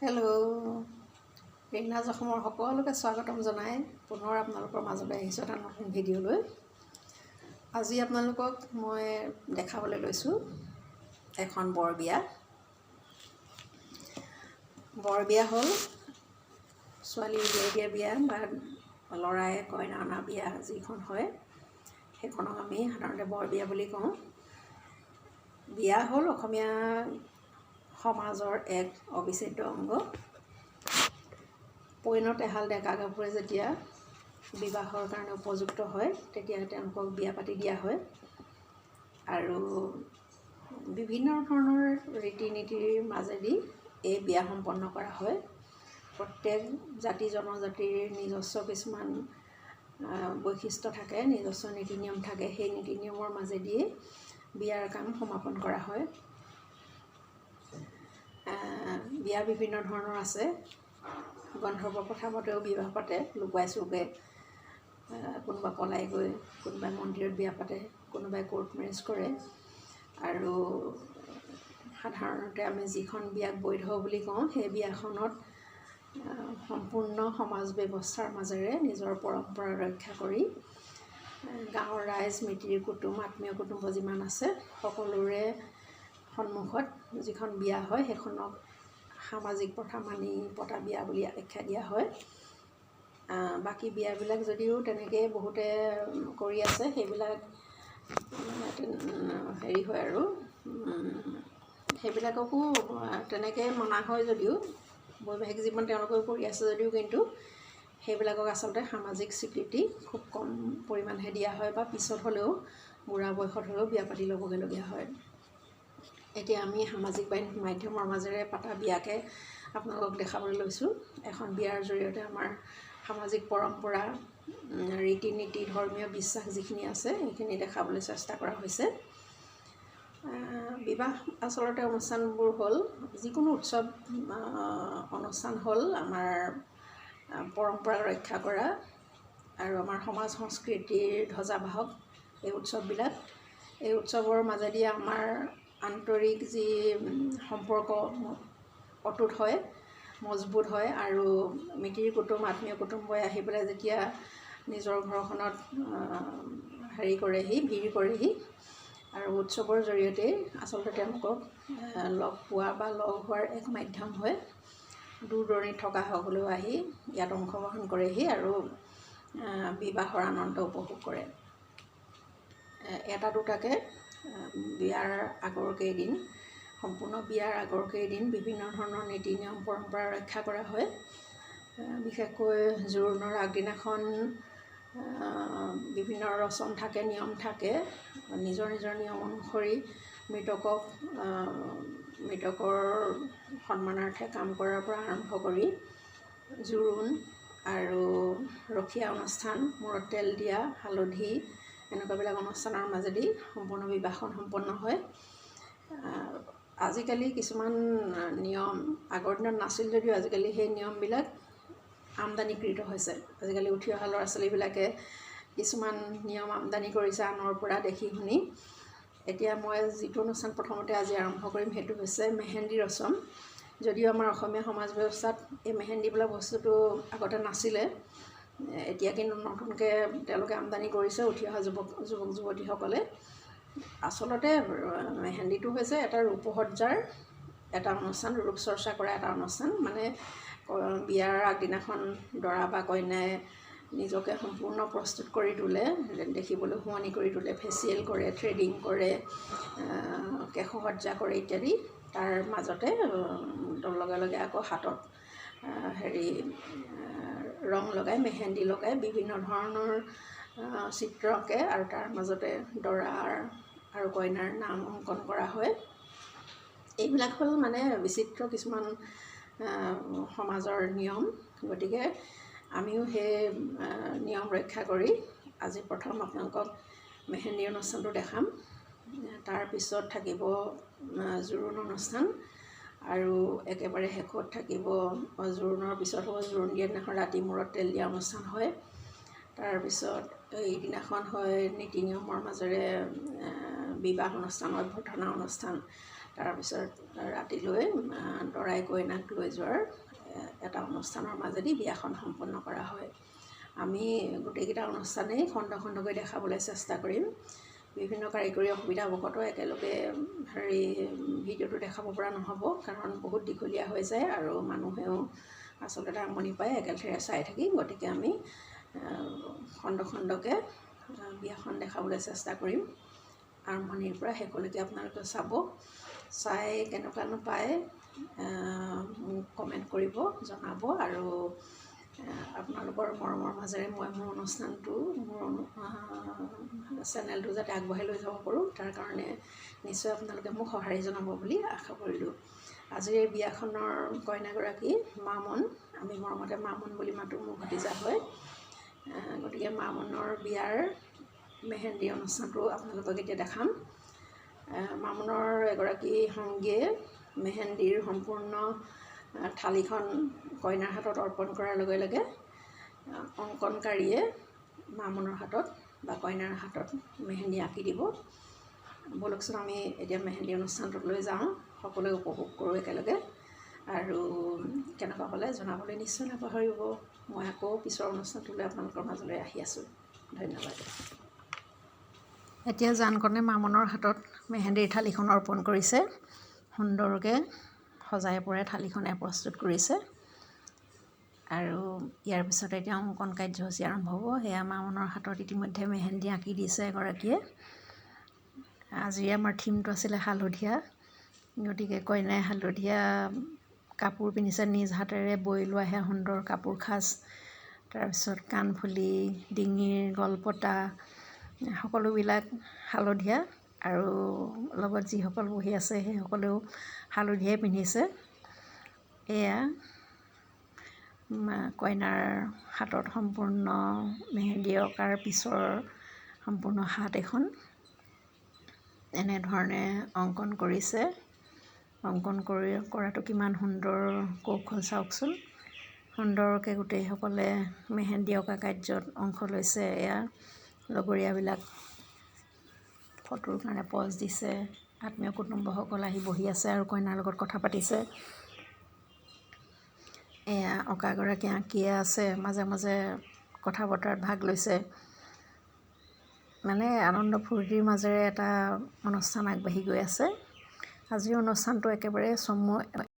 Hello', ৰীণাজ অসমৰ সকলোকে স্বাগতম জনাই পুনৰ আপোনালোকৰ মাজলৈ আহিছোঁ এটা নতুন ভিডিঅ' লৈ। আজি আপোনালোকক মই দেখাবলৈ লৈছোঁ এখন বৰবিয়া। বৰবিয়া হ'ল ছোৱালী উলিয়াই দিয়া বিয়া বা ল'ৰাই কইনা অনা বিয়া যিখন হয় সেইখনক আমি সাধাৰণতে বৰবিয়া বুলি কওঁ। বিয়া হ'ল অসমীয়া সমাজৰ এক অবিচ্ছেদ্য অংগ। পৈণত এহাল ডেকা গাভৰুৱে যেতিয়া বিবাহৰ কাৰণে উপযুক্ত হয় তেতিয়া তেওঁলোকক বিয়া পাতি দিয়া হয় আৰু বিভিন্ন ধৰণৰ ৰীতি নীতিৰ মাজেদি এই বিয়া সম্পন্ন কৰা হয়। প্ৰত্যেক জাতি জনজাতিৰ নিজস্ব কিছুমান বৈশিষ্ট্য থাকে, নিজস্ব নীতি নিয়ম থাকে। সেই নীতি নিয়মৰ মাজেদিয়ে বিয়াৰ কাম সমাপন কৰা হয়। বিয়া বিভিন্ন ধৰণৰ আছে। গন্ধৰ্ব প্ৰথা মতেও বিবাহ পাতে, লুকুৱাই চুৰকৈ, কোনোবা পলাই গৈ, কোনোবাই মন্দিৰত বিয়া পাতে, কোনোবাই কোৰ্ট মেৰেজ কৰে। আৰু সাধাৰণতে আমি যিখন বিয়াক বৈধ বুলি কওঁ সেই বিয়াখনত সম্পূৰ্ণ সমাজ ব্যৱস্থাৰ মাজেৰে নিজৰ পৰম্পৰা ৰক্ষা কৰি গাঁৱৰ ৰাইজ, মিতিৰ কুটুম, আত্মীয় কুটুম্ব যিমান আছে সকলোৰে সন্মুখত যিখন বিয়া হয় সেইখনক সামাজিক প্ৰথা মানি পতা বিয়া বুলি আখ্যা দিয়া হয়। বাকী বিয়াবিলাক যদিও তেনেকৈ বহুতে কৰি আছে, সেইবিলাক হেৰি হয় আৰু সেইবিলাককো তেনেকৈ মনা হয় যদিও, বৈবাহিক জীৱন তেওঁলোকেও কৰি আছে যদিও কিন্তু সেইবিলাকক আচলতে সামাজিক স্বীকৃতি খুব কম পৰিমাণেহে দিয়া হয় বা পিছত হ'লেও বুঢ়া বয়সত হ'লেও বিয়া পাতি ল'বগৈলগীয়া হয়। এতিয়া আমি সামাজিক মাধ্যমৰ মাজেৰে পতা বিয়াকে আপোনালোকক দেখাবলৈ লৈছোঁ। এখন বিয়াৰ জৰিয়তে আমাৰ সামাজিক পৰম্পৰা, ৰীতি নীতি, ধৰ্মীয় বিশ্বাস যিখিনি আছে সেইখিনি দেখাবলৈ চেষ্টা কৰা হৈছে। বিবাহ আচলতে অনুষ্ঠানবোৰ হ'ল যিকোনো উৎসৱ অনুষ্ঠান হ'ল আমাৰ পৰম্পৰা ৰক্ষা কৰা আৰু আমাৰ সমাজ সংস্কৃতিৰ ধ্বজাবাহক এই উৎসৱবিলাক। এই উৎসৱৰ মাজেদি আমাৰ আন্তৰিক যি সম্পৰ্ক অটুট হয়, মজবুত হয় আৰু মিতিৰ কুটুম, আত্মীয় কুটুম্বই আহি পেলাই যেতিয়া নিজৰ ঘৰখনত ভিৰ কৰেহি আৰু উৎসৱৰ জৰিয়তে আচলতে তেওঁলোকক লগ পোৱা বা লগ হোৱাৰ এক মাধ্যম হয়। দূৰ দূৰণিত থকা সকলেও আহি ইয়াত অংশগ্ৰহণ কৰেহি আৰু বিবাহৰ আনন্দ উপভোগ কৰে। এটা দুটাকৈ বিয়াৰ আগৰ কেইদিন, সম্পূৰ্ণ বিয়াৰ আগৰ কেইদিন বিভিন্ন ধৰণৰ নীতি নিয়ম পৰম্পৰা ৰক্ষা কৰা হয়। বিশেষকৈ জোৰোণৰ আগদিনাখন বিভিন্ন ৰচম থাকে, নিয়ম থাকে। নিজৰ নিজৰ নিয়ম অনুসৰি মৃতকৰ সন্মানাৰ্থে কাম কৰাৰ পৰা আৰম্ভ কৰি জোৰোণ আৰু ৰখীয়া অনুষ্ঠান, মূৰত তেল দিয়া, হালধি, এনেকুৱাবিলাক অনুষ্ঠানৰ মাজেদি সম্পূৰ্ণ বিবাহখন সম্পন্ন হয়। আজিকালি কিছুমান নিয়ম আগৰ দিনত নাছিল যদিও আজিকালি সেই নিয়মবিলাক আমদানিকৃত হৈছে। আজিকালি উঠি অহা ল'ৰা ছোৱালীবিলাকে কিছুমান নিয়ম আমদানি কৰিছে আনৰ পৰা দেখি শুনি। এতিয়া মই যিটো অনুষ্ঠান প্ৰথমতে আজি আৰম্ভ কৰিম সেইটো হৈছে মেহেন্দি ৰচম। যদিও আমাৰ অসমীয়া সমাজ ব্যৱস্থাত এই মেহেন্দি বোলা বস্তুটো আগতে নাছিলে, এতিয়া কিন্তু নতুনকৈ তেওঁলোকে আমদানি কৰিছে উঠি অহা যুৱক যুৱতীসকলে। আচলতে মেহেন্দিটো হৈছে এটা ৰূপসজ্জাৰ এটা অনুষ্ঠান, ৰূপচৰ্চা কৰা এটা অনুষ্ঠান। মানে বিয়াৰ আগদিনাখন দৰা বা কইনাই নিজকে সম্পূৰ্ণ প্ৰস্তুত কৰি তোলে, দেখিবলৈ শুৱনি কৰি তোলে, ফেচিয়েল কৰে, থ্ৰেডিং কৰে, কেশসজ্জা কৰে ইত্যাদি। তাৰ মাজতে লগে লগে আকৌ হাতত ৰং লগাই, মেহেন্দি লগাই বিভিন্ন ধৰণৰ চিত্ৰ আঁকে আৰু তাৰ মাজতে দৰাৰ আৰু কইনাৰ নাম অংকন কৰা হয়। এইবিলাক হ'ল মানে বিচিত্ৰ কিছুমান সমাজৰ নিয়ম। গতিকে আমিও সেই নিয়ম ৰক্ষা কৰি আজি প্ৰথম আপোনালোকক মেহেন্দি অনুষ্ঠানটো দেখাম। তাৰপিছত থাকিব জোৰোণ অনুষ্ঠান আৰু একেবাৰে শেষত থাকিব জোৰোণৰ পিছত হ'ব জোৰোণ দিয়া দিনাখন ৰাতি মূৰত তেল দিয়া অনুষ্ঠান হয়। তাৰপিছত এইদিনাখন হয় নীতি নিয়মৰ মাজেৰে বিবাহ অনুষ্ঠান, অভ্যৰ্থনা অনুষ্ঠান। তাৰপিছত ৰাতিলৈ দৰাই কইনাক লৈ যোৱাৰ এটা অনুষ্ঠানৰ মাজেদি বিয়াখন সম্পন্ন কৰা হয়। আমি গোটেইকেইটা অনুষ্ঠানেই খণ্ড খণ্ডকৈ দেখাবলৈ চেষ্টা কৰিম। বিভিন্ন কাৰিকৰী অসুবিধাবশতঃ একেলগে ভিডিঅ'টো দেখাব পৰা নহ'ব, কাৰণ বহুত দীঘলীয়া হৈ যায় আৰু মানুহেও আচলতে আমনি পায় একেলেঠাৰিয়ে চাই থাকি। গতিকে আমি খণ্ড খণ্ডকৈ বিয়াখন দেখাবলৈ চেষ্টা কৰিম। আৰম্ভণিৰ পৰা শেষলৈকে আপোনালোকে চাব। চাই কেনেকুৱানো পায় মোক কমেণ্ট কৰিব, জনাব। আৰু আপোনালোকৰ মৰমৰ মাজেৰে মই মোৰ অনুষ্ঠানটো, মোৰ চেনেলটো যাতে আগবঢ়াই লৈ যাব পাৰোঁ, তাৰ কাৰণে নিশ্চয় আপোনালোকে মোক সঁহাৰি জনাব বুলি আশা কৰিলোঁ। আজিৰ এই বিয়াখনৰ কইনাগৰাকী মামন, আমি মৰমতে মামন বুলি মাতোঁ, মোৰ ভতিজা হয়। গতিকে মামনৰ বিয়াৰ মেহেন্দি অনুষ্ঠানটো আপোনালোকক এতিয়া দেখাম। মামনৰ এগৰাকী সংগীয়ে মেহেন্দিৰ সম্পূৰ্ণ থালিখন কইনাৰ হাতত অৰ্পণ কৰাৰ লগে লগে অংকনকাৰীয়ে মামনৰ হাতত বা কইনাৰ হাতত মেহেন্দি আঁকি দিব। ব'লকচোন আমি এতিয়া মেহেন্দি অনুষ্ঠানটোলৈ যাওঁ, সকলোৱে উপভোগ কৰোঁ একেলগে। আৰু কেনেকুৱা হ'লে জনাবলৈ নিশ্চয় নাপাহৰিব। মই আকৌ পিছৰ অনুষ্ঠানটোলৈ আপোনালোকৰ মাজলৈ আহি আছোঁ। ধন্যবাদ। এতিয়া জানকনে মামনৰ হাতত মেহেন্দিৰ থালিখন অৰ্পণ কৰিছে। সুন্দৰকৈ সজাই পৰাই থালিখনে প্ৰস্তুত কৰিছে। আৰু ইয়াৰ পিছতে এতিয়া অংকন কাৰ্যসূচী আৰম্ভ হ'ব। সেয়া মামনৰ হাতত ইতিমধ্যে মেহেন্দি আঁকি দিছে এগৰাকীয়ে। আজি আমাৰ থিমটো আছিলে হালধীয়া, গতিকে কইনাই হালধীয়া কাপোৰ পিন্ধিছে, নিজ হাতেৰে বৈ লোৱা সেয়া সুন্দৰ কাপোৰ সাজ, তাৰপিছত কাণফুলি, ডিঙিৰ গলপতা, সকলোবিলাক হালধীয়া। আৰু লগত যিসকল বহি আছে সেইসকলেও হালধীয়াই পিন্ধিছে। এয়া কইনাৰ হাতত সম্পূৰ্ণ মেহেন্দি অঁকাৰ পিছৰ সম্পূৰ্ণ হাত এখন এনেধৰণে অংকন কৰিছে। অংকন কৰাটো কিমান সুন্দৰ কৌশল চাওকচোন। সুন্দৰকৈ গোটেইসকলে মেহেন্দি অঁকা কাৰ্যত অংশ লৈছে। এয়া লগৰীয়াবিলাক ফটোৰ কাৰণে পজ দিছে। আত্মীয় কুটুম্বসকল আহি বহি আছে আৰু কইনাৰ লগত কথা পাতিছে। এয়া অঁকাগৰাকী আঁকিয়ে আছে, মাজে মাজে কথা বতৰাত ভাগ লৈছে। মানে আনন্দ ফূৰ্তিৰ মাজেৰে এটা অনুষ্ঠান আগবাঢ়ি গৈ আছে। আজিৰ অনুষ্ঠানটো একেবাৰে চমু